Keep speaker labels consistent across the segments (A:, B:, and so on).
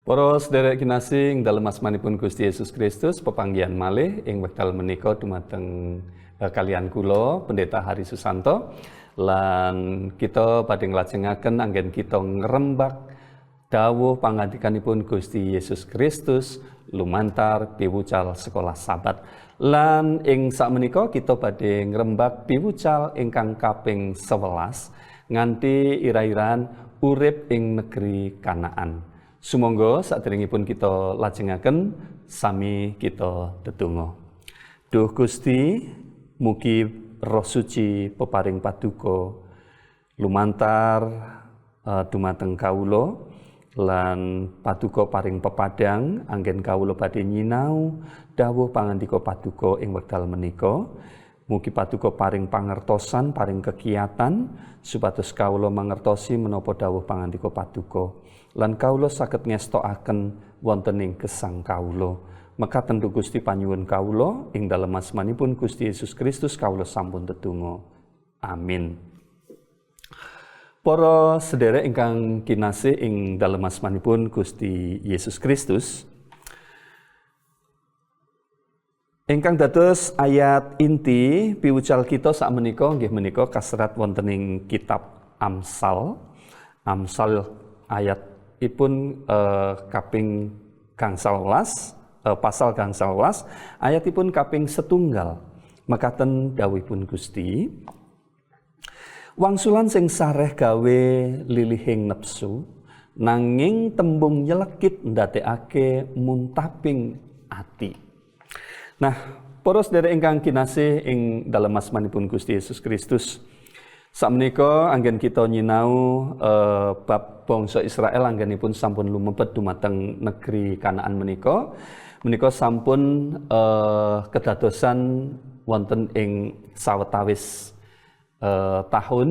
A: Para sedherek kinasih ing dalem asmanipun Gusti Yesus Kristus, pepanggihan malih ing wekdal menika dumateng kalian kula Pendeta Hari Susanto lan kita badhe nglajengaken anggen kita ngrembak dawuh pangandikanipun Gusti Yesus Kristus lumantar piwucal sekolah Sabat. Lan ing sakmenika kita badhe ngrembak piwucal ingkang kaping 11 nganti ira-iran urip ing negeri Kanaan. Sumangga saderengipun kita lajengaken sami kita tetungga. Duh Gusti, mugi Roh Suci peparing paduka lumantar dumateng kawula lan paduka paring pepadang anggen kawula badhe nyinau dawuh pangandika paduka ing wekdal menika. Mugi paduka paring pangertosan, paring kekiyatan supados kawula mangertosi menapa dawuh pangandika paduka. Lan kawula saged ngestokaken wonten ing gesang kawula. Mekaten Gusti panyuwun kawula ing dalem asmanipun Gusti Yesus Kristus kawula sampun tetungga. Amin. Para sedherek ingkang kinasih ing dalem asmanipun Gusti Yesus Kristus, ingkang dados ayat inti piwucal kita sakmenika nggih menika kaserat wonten ing kitab Amsal. Amsal ayatipun kaping gangsal welas, pasal gangsal welas, ayatipun kaping setunggal. Mekaten dawuhipun Gusti, wangsulan sing sareh gawe lilihing nepsu, nanging tembung nyelekit ndadekake muntaping ati. Nah, para sedherek ingkang kinasih ing dalem asmanipun Gusti Yesus Kristus, sakmenika anggen kita nyinau bab bangsa Israel anggenipun sampun lumebet dumateng negeri Kanaan menika. Menika sampun kedadosan wonten ing sawetawis tahun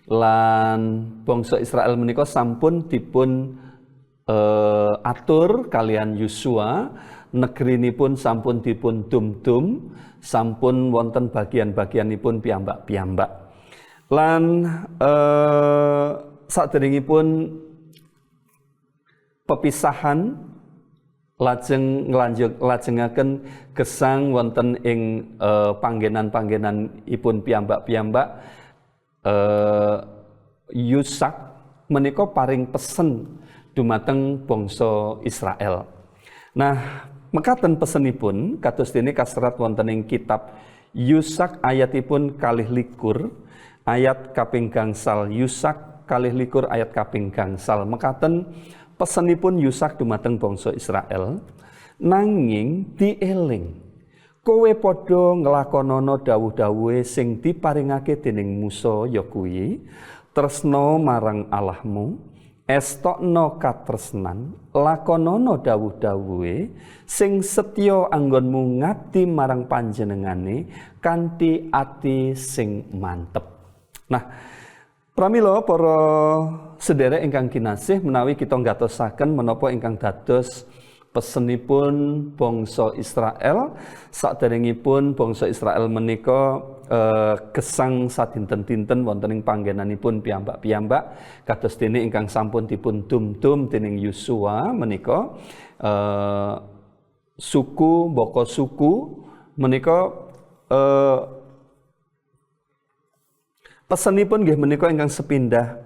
A: lan bangsa Israel menika sampun dipun atur kalian Yosua. Negerinipun sampun dipun dum-dum, sampun wonten bagian-bagianipun piyambak-piyambak. Lan saderengipun pepisahan lajeng nglajengaken gesang wonten ing panggenan-panggenanipun piyambak-piyambak. Yusak menika paring pesen dumateng bangsa Israel. Nah, mekaten pesenipun kados dene kaserat wonten ing kitab Yusak ayatipun 22 ayat kaping gangsal. Yusak 22 ayat kaping gangsal. Mekaten pesenipun Yusak dumateng bangsa Israel, nanging dieling kowe padha nglakonana dawuh-dawuhe sing diparingake dening Musa ya kuwi tresna marang Allahmu, estokno katresnan, lakonono dawuh-dawuhe sing setya anggonmu ngabdi marang panjenengane kanthi ati sing mantep. Nah, pramila para sedherek ingkang kinasih, menawi kita ngatosaken menapa ingkang dados pesenipun bangsa Israel saderengipun bangsa Israel menika gesang sadinten-dinten wonten ing panggenanipun piyambak-piyambak kados dene ingkang sampun dipun dum-dum dening Yosua menika suku baka suku menika pesenipun nggih menika ingkang sepindah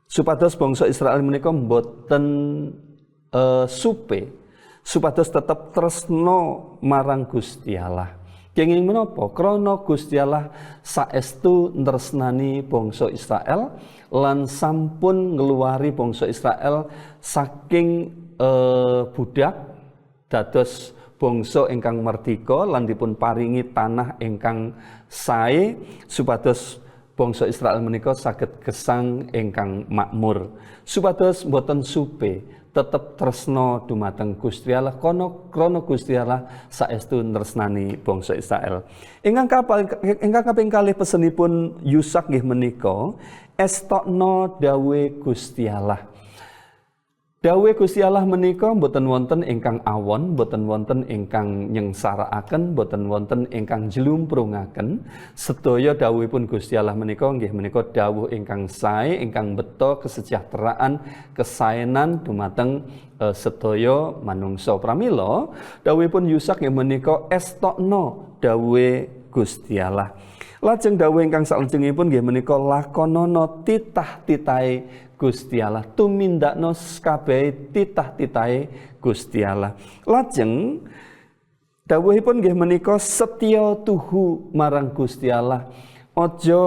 A: supados bangsa Israel menika mboten supe supados tetep tresna marang Gusti Allah. Kenging menapa? Krana Gusti Allah saestu tresnani bangsa Israel lan sampun ngluwari bangsa Israel saking budak dados bangsa ingkang merdika lan dipun paringi tanah ingkang sae supados bangsa Israel menika saged gesang ingkang makmur. Supados boten supe tetep tresna dumateng Gusti Allah krana Gusti Allah saestu tresnani bangsa Israel. Ingkang kaping kalih pesenipun Yusak nggih menika estokno dawuhe Gusti Allah. Dawuh Gusti Allah menika boten wonten ingkang awon, boten wonten ingkang nyengsarakaken, boten wonten ingkang jlumprungaken. Sedaya dawuhipun Gusti Allah menika nggih menika dawuh ingkang sae, ingkang beta kesejahteraan, kesaenan dumateng sedaya manungsa. Pramila dawuhipun Yusak nggih menika estokno dawuhe Gusti Allah. Lajeng dawuh ingkang salajengipun nggih menika lakonana titah-titahe Gusti Allah, tumindakno kabeh titah-titahe Gusti Allah. Lajeng dawuhipun nggih menika setya tuhu marang Gusti Allah. Aja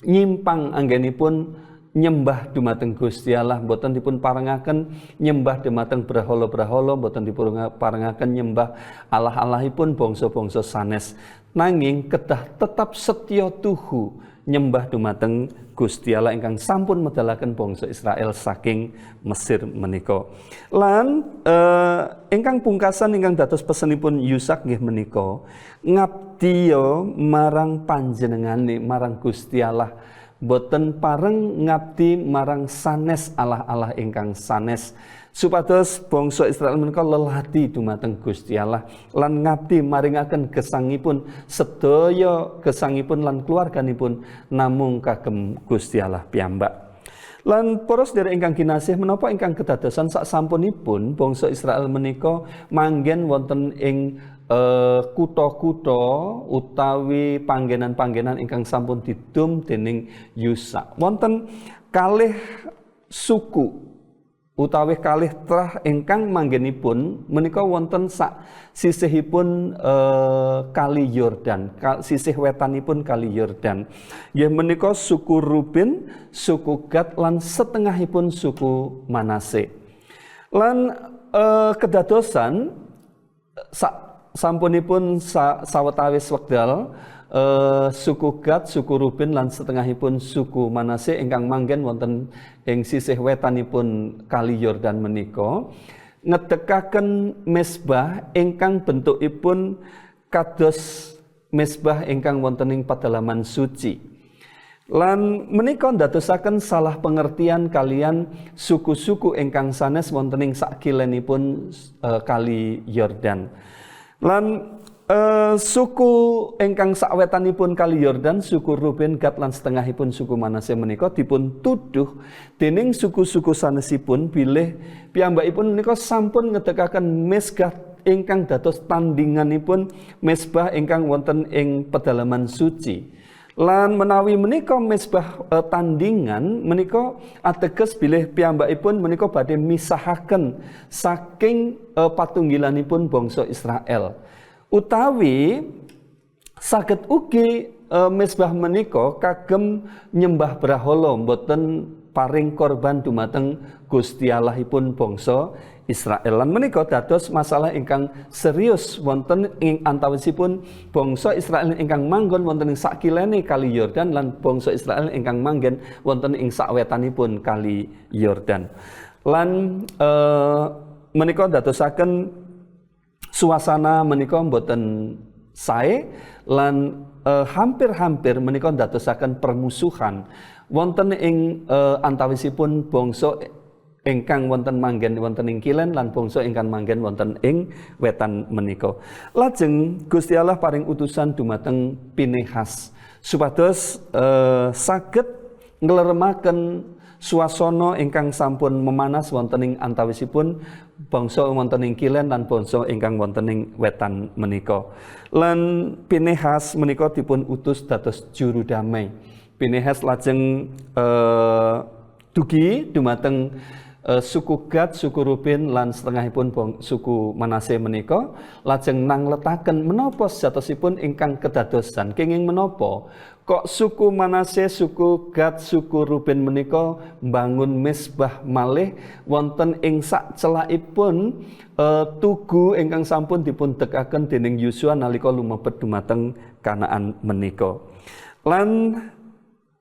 A: nyimpang anggenipun nyembah dumateng Gusti Allah, boten dipun parengaken nyembah dumateng brahala-brahala, boten dipun parengaken nyembah Allah-allahipun bangsa-bangsa sanes, nanging kedah tetap setya tuhu nyembah dumateng Gusti Allah ingkang sampun medalaken bangsa Israel saking Mesir menika. Lan ingkang pungkasan ingkang dados pesenipun Yusak nggih menika, ngabdi marang panjenengane, marang Gusti Allah, boten pareng ngabdi marang sanes Allah-Allah ingkang sanes, supados bangsa Israel menika lelati dumateng Gusti Allah lan ngabdi maringaken gesangipun sedaya gesangipun lan keluarganipun namung kagem Gusti Allah piyambak. Lan para sedherek ingkang kinasih, menapa ingkang kedadosan sak sampunipun bangsa Israel menika manggen wonten ing kutha-kutha utawi panggenan-panggenan ingkang sampun didum dening Yusak. Wonten kalih suku utawi kalih trah ingkang manggenipun menika wonten sak sisihipun Kali Yordan, sisih wetanipun Kali Yordan. Nggih menika suku Ruben, suku Gad lan setengahipun suku Manase. Lan kedadosan sampunipun sawetawis wekdal suku Gad, suku Ruben lan setengahipun suku Manase ingkang manggen wonten ing sisih wetanipun Kali Yordan menika ngedekaken mezbah ingkang bentukipun kados mezbah ingkang wonten ing pedalaman suci. Lan menika ndadosaken salah pengertian kalian suku-suku ingkang sanes wonten ing sakilenipun Kali Yordan. Lan suku ingkang sawetanipun Kali Yordan, suku Ruben, Gad lan setengahipun suku Manase menika dipun tuduh dening suku-suku sanesipun bilih piyambakipun menika sampun ngedekaken mezbah ingkang dados tandinganipun mezbah ingkang wonten ing pedalaman suci. Lan menawi menika mezbah tandingan menika ateges bilih piyambakipun menika badhe misahaken saking patunggilanipun bangsa Israel. Utawi saged ugi mezbah menika kagem nyembah brahala, boten paring korban dumateng Gusti Allahipun bangsa Israel. Lan menika dados masalah ingkang serius wonten ing antawisipun bangsa Israel ingkang manggon wonten ing sakilene Kali Yordan lan bangsa Israel ingkang manggen wonten ing sawetanipun Kali Yordan. Lan menika dadosaken suasana menika mboten sae lan hampir-hampir menika ndadosaken permusuhan wonten ing antawisipun bangsa ingkang wonten manggen wonten ing kilen lan bangsa ingkang manggen wonten ing wetan menika. Lajeng Gusti Allah paring utusan dumateng Pinehas supados saged ngleremaken suasana ingkang sampun memanas wonten ing antawisipun bangsa wonten ing kilen lan bangsa ingkang wonten ing wetan menika. Lan Pinehas menika dipun utus dados juru damai. Pinehas lajeng dugi dumateng suku Gad, suku Ruben lan setengahipun suku Manase menika lajeng nangletaken menapa sejatosipun ingkang kedadosan kenging menapa kok suku Manase, suku Gad, suku Ruben menika mbangun mezbah malih wonten ing sak celakipun tugu ingkang sampun dipun dekaken dening Yosua nalika lumebet dumateng Kanaan menika. Lan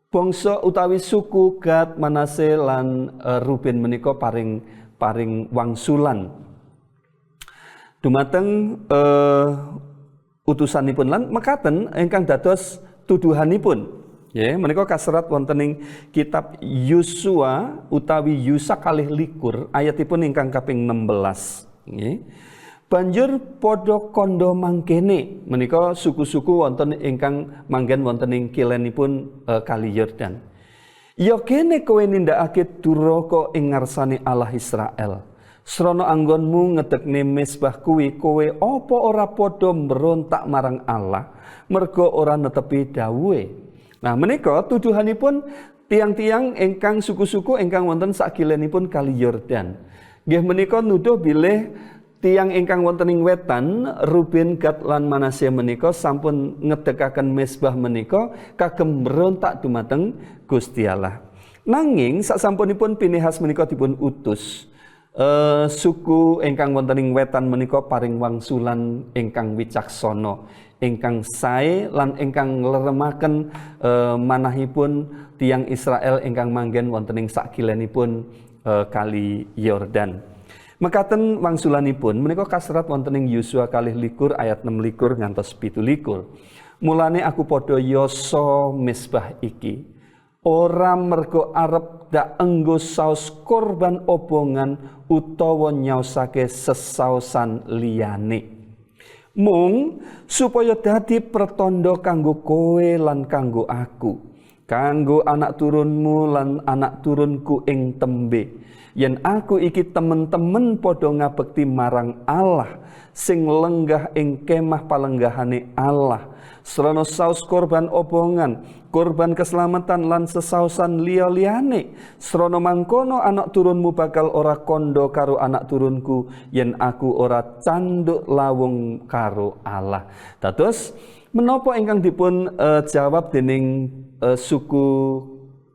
A: bangsa utawi suku Gad, Manase lan Ruben menika paring wangsulan dumateng utusanipun lan mekaten ingkang dados tuduhanipun Ya, menika kaserat wonten ing kitab Yosua utawi Yusa kalih likur ayatipun ingkang kaping 16. Nggih. Banjur padha kandha mangkene menika suku-suku wonten ingkang manggen wonten ing kilenipun Kali Yordan. Ya kene kowe nindakake duraka ing ngarsane Allah Israel. Srana anggonmu ngedekne mesbah kuwi kowe apa ora padha mbrontak marang Allah merga ora netepi dawuhe. Nah, menika tuduhanipun tiang-tiang ingkang suku-suku ingkang wonten sakilenipun Kali Yordan. Nggih menika nuduh bilih tiang ingkang wonten ing wetan Ruben, Gad lan Manasye menika sampun ngedekaken mesbah menika kagem mbrontak dumateng Gusti Allah. Nanging sasampunipun Pinehas menika dipun utus suku ingkang wonten ing wetan menika paring wangsulan ingkang wicaksana, ingkang sae lan ingkang nglèremaken manahipun tiang Israel ingkang manggen wonten ing sakilenipun Kali Yordan. Mekaten wangsulanipun menika kaserat wonten ing Yosua kalih likur ayat 26 ngantos 17. Mulane aku padha yasa mesbah iki ora mergo arep dak enggo saos korban obongan utawa nyaosake sesaosan liyane. Mung supaya dadi pertanda kanggo kowe lan kanggo aku, kanggo anak turunmu lan anak turunku ing tembe, yen aku iki temen-temen padha ngabekti marang Allah sing lenggah ing kemah palenggahane Allah srana saos korban obongan, korban keselamatan lan sesaosan liya-liyane. Srana mangkono anak turunmu bakal ora kondo karo anak turunku yen aku ora canduk lawung karo Allah. Dados menapa ingkang dipun jawab dening suku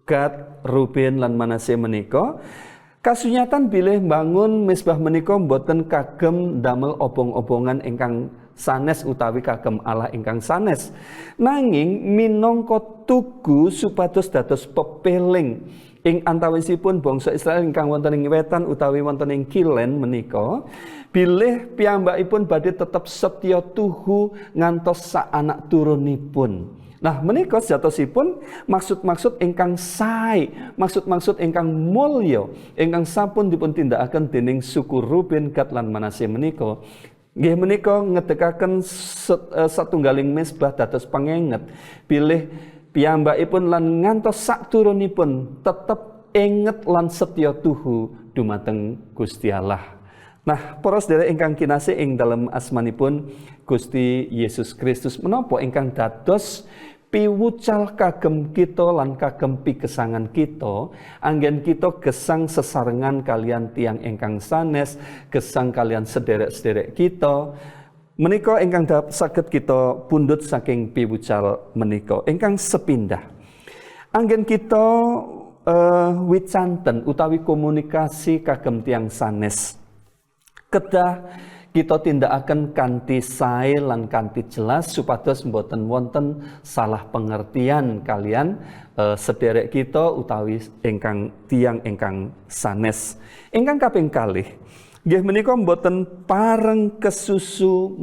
A: Gad, Ruben lan Manasye menika, kasunyatan bilih bangun mesbah menika boten kagem damel obong-obongan ingkang sanes utawi kagem Allah ingkang sanes, nanging minangka tugu supados dados pepeling ing antawisipun bangsa Israel ingkang wonten ing wetan utawi wonten ing kilen menika, bilih piyambakipun badhe tetep setya tuhu ngantos sak anak turunipun. Nah, menika sejatosipun maksud-maksud ingkang sae, maksud-maksud ingkang mulya ingkang sampun dipun tindakaken dening suku Ruben, Gad lan Manasye menika. Nggih menika ngedekaken satunggaling mesbah dados pangenget bilih piyambakipun lan ngantos sakturunipun tetep inget lan setya tuhu dumateng Gusti Allah. Nah, para sedherek ingkang kinasih ing dalem asmanipun Gusti Yesus Kristus, menapa ingkang dados piwucal kagem kita lan kagem pikesangan kita anggen kita gesang sesarengan kalian tiang ingkang sanes, gesang kalian sederek-sederek kita menika ingkang saged kita pundhut saking piwucal menika ingkang sepindah. Anggen kita wicanten utawi komunikasi kagem tiang sanes kedah kita tindakaken kanthi sae lan kanthi jelas supados mboten wonten salah pengertian kalian sederek kita utawi ingkang tiang ingkang sanes. Ingkang kaping kalih nggih menika mboten pareng kesusu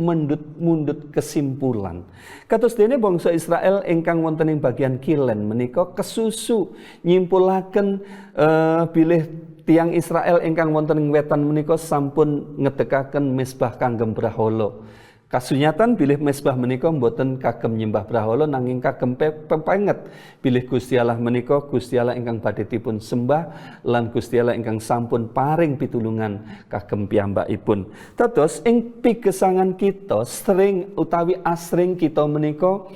A: mundut kesimpulan. Kados dene bangsa Israel ingkang wonten ing bagian kilen menika kesusu nyimpulaken bilih tiang Israel ingkang wonten ing wetan menika sampun ngedekaken mesbah kanggem brahala. Kasunyatan bilih mesbah menika mboten kagem nyembah brahala nanging kagem pepenget bilih Gusti Allah menika Gusti Allah ingkang badhe dipun sembah lan Gusti Allah ingkang sampun paring pitulungan kagem piyambakipun. Dados ing pigesangan kita sering utawi asring kita menika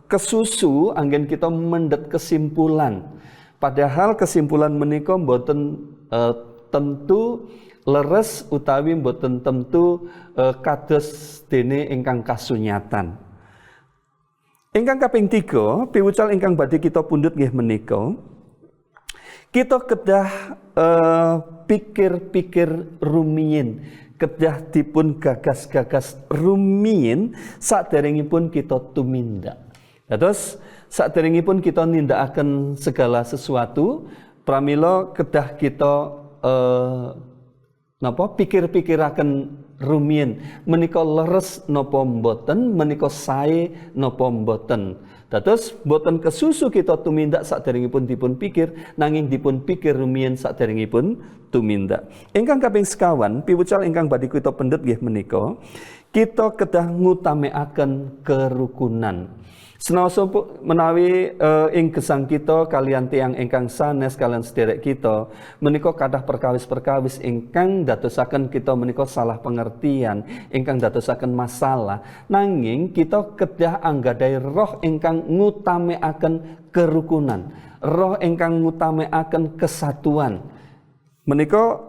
A: kesusu anggen kita mendhet kesimpulan. Padahal kesimpulan menika mboten tentu leres utawi mboten tentu kados dene ingkang kasunyatan. Ingkang kaping 3, piwucal ingkang badhe kita pundhut nggih menika, kita kedah pikir-pikir rumiyin, kedah dipun gagas-gagas rumiyin saderengipun kita tumindak. Dados saderengipun kita nindakaken segala sesuatu, pramila kedah kita pikir-pikiraken rumiyin menika leres napa mboten, menika sae napa mboten. Dados boten kesusu kita tumindak saderengipun dipun pikir, nanging dipun pikir rumiyin saderengipun tumindak. Ingkang kaping sekawan, piwucal ingkang badhe kita pendhet nggih menika, kita kedah ngutamekaken kerukunan. Senaosa menawi ing gesang kita kalian tiang ingkang sanes kalian sederek kita menika kathah perkawis-perkawis ingkang dadosaken kita menika salah pengertian, ingkang dadosaken masalah, nanging kita kedah anggadhahi roh ingkang ngutamekaken kerukunan, roh ingkang ngutamekaken kesatuan. Menika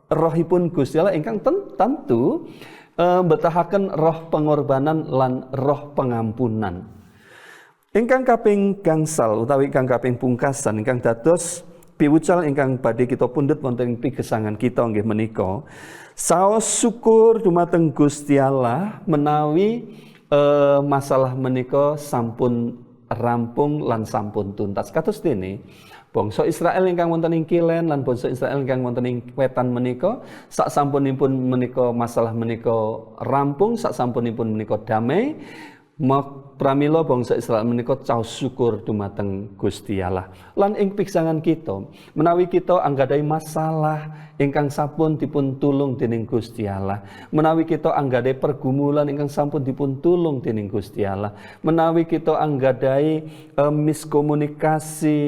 A: rohipun Gusti Allah ingkang tentu betahaken roh pengorbanan lan roh pengampunan. Ingkang kaping gangsal utawi ingkang kaping pungkasan ingkang dados piwucal ingkang badhe kita pundhut wonten ing pigesangan kita nggih menika, saos syukur dumateng Gusti Allah menawi masalah menika sampun rampung lan sampun tuntas. Kados dene bangsa Israel ingkang wonten ing kilen lan bangsa Israel ingkang wonten ing wetan menika sak sampunipun menika masalah menika rampung, sak sampunipun menika damai. Pramila bangsa Israel menika caos syukur dumateng Gusti Allah. Lan ing piksangan kita, menawi kita anggadhahi masalah ingkang sampun dipun tulung dening Gusti Allah, menawi kita anggadhahi pergumulan ingkang sampun dipun tulung dening Gusti Allah, menawi kita anggadhahi miskomunikasi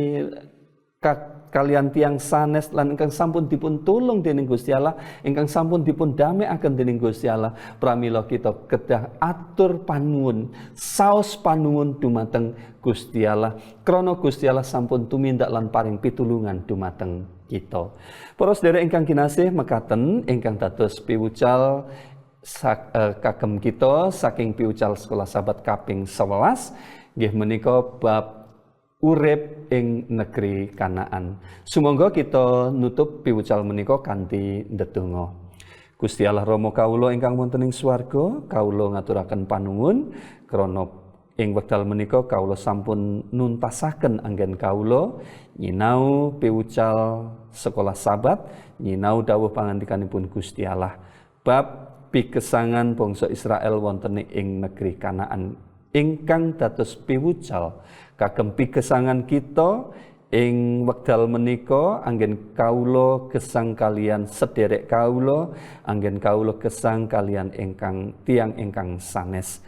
A: kalian tiang sanes lan ingkang sampun dipun tulung dening Gusti Allah, ingkang sampun dipun damekaken dening Gusti Allah, pramila kita kedah atur panuwun, saos panuwun dumateng Gusti Allah, krana Gusti Allah sampun tumindak lan paring pitulungan dumateng kita. Para sedherek ingkang kinasih, mekaten ingkang dados piwucal kagem kita saking piwucal Sekolah Sahabat kaping 11 nggih menika bab urip ing negeri Kanaan. Sumangga kita nutup piwucal menika kanthi ndedonga. Gusti Allah Rama kawula ingkang wonten ing swarga, kawula ngaturaken panuwun krana ing wekdal menika kawula sampun nuntasaken anggen kawula nyinau piwucal Sekolah Sabat, nyinau dawuh pangandikanipun Gusti Allah bab pigesangan bangsa Israel wonten ing negeri Kanaan ingkang dados piwucal kagem pigesangan kita ing wekdal menika anggen kawula gesang kalian sederek kawula, anggen kawula gesang kalian ingkang tiang ingkang sanes.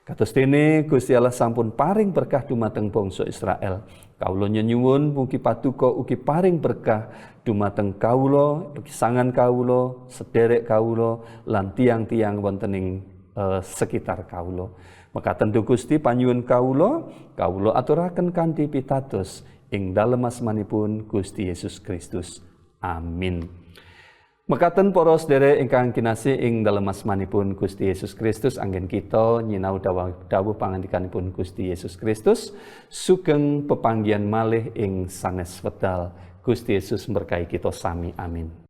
A: Kados dene Gusti Allah sampun paring berkah dumateng bangsa Israel. Kawula nyuwun mugi paduka ugi paring berkah dumateng kawula, gesangan kawula, sederek kawula lan tiang-tiang wonten ing sekitar kawula. Mekaten duh Gusti panyuwun kawula aturaken kanthi pitados ing dalem asmanipun Gusti Yesus Kristus. Amin. Mekaten para sedherek ingkang kinasih ing dalem asmanipun Gusti Yesus Kristus, anggen kita nyinau dawuh pangandikanipun Gusti Yesus Kristus, sugeng pepanggihan malih ing sanes wekdal. Gusti Yesus berkahi kita sami. Amin.